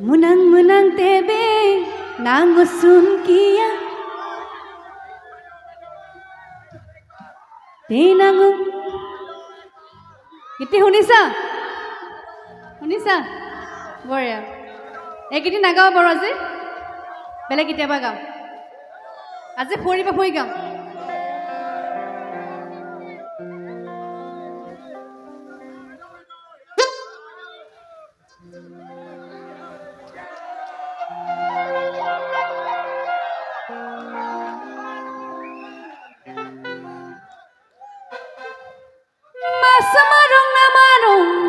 Munang-munang tebe nangusun kia Tinangu Giti শুনিছা শুনিছা বঢ়িয়া এইকেইদিন নাগাওঁ বাৰু আজি বেলেগ কেতিয়াবা গাওঁ আজি ফুৰিবা ফুৰি গাওঁ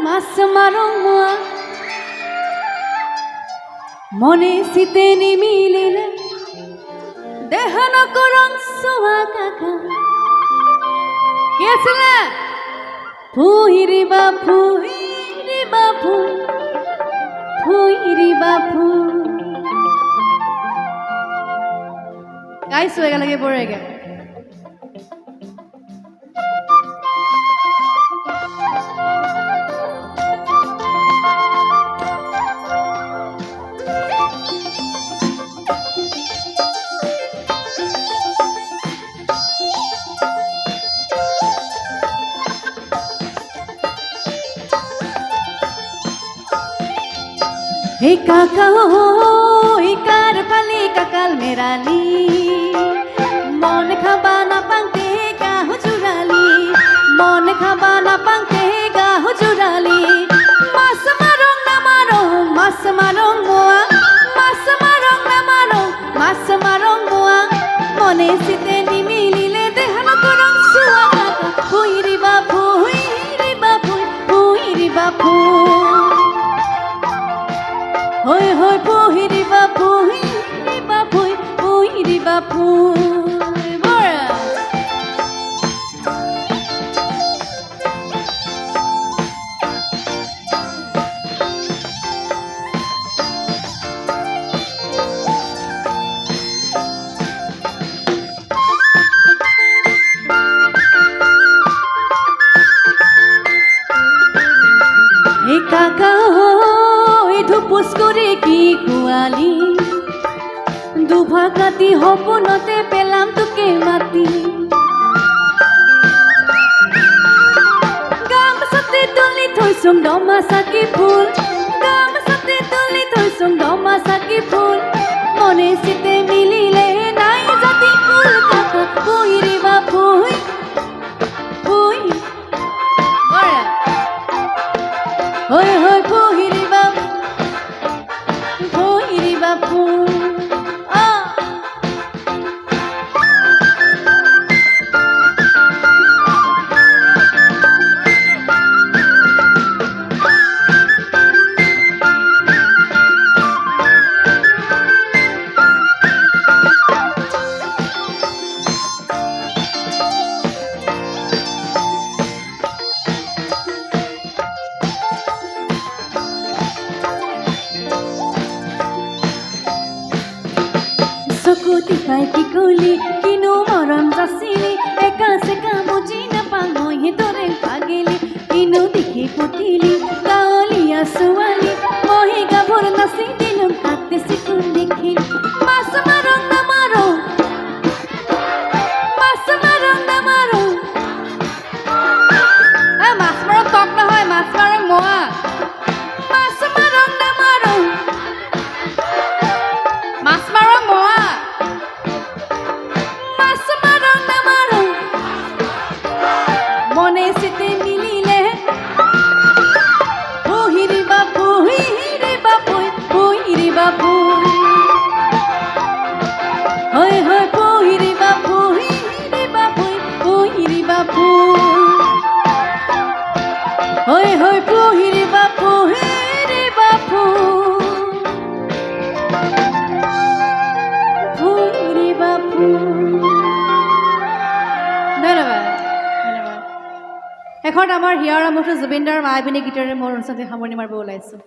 Masamarong mua Mone site ni milile Dehana korong suwa kaka Kesila Puhiri bapu Puhiri bapu Guys, suega lagi borega Hey kaka ho, ikar pali kakal merali Mon khabana pangte ka hujurali Mon khabana pangte ka hujurali Masamarong moa Masamarong moa Mone site ni milile dehana korong suwa kaka Huiri bapu Hoi hoi puhiri bapu Bora Hey kaka ধুপুস করে কি কুয়ালি দুভাগ রাতি সপোনতে পেলাম তোকে মাতি গামছাতে তুলি থৈছোং দমা চাকি ফুল গামছাতে তুলি থৈছোং দমা চাকি ফুল মনে চিতে মিলিলে নাই জাতি ফুল কাকা পুহিৰি বা পুহি হই হই পুহিৰি bapu Sokuti pai kikuli kino moram jasili eka seka buji na pangoi hitore pagili kino dikhi putili gaoliya suwali mohi gabur nasi dilum hatte sikun dekhi masamarong namaro masmarong tok na hoy masmarong moa মনে সিতে মিলিলে পুহিরি বাপু হই হই পুহিরি বাপু হই হই পুহিরি বাপু ধন্যবাদ এখন আমাৰ হিয়াৰ আমঠু জুবিনদাৰ মায়াবিনী গীতেৰে মোৰ অনুষ্ঠানটি সামৰণি মাৰিব ওলাইছোঁ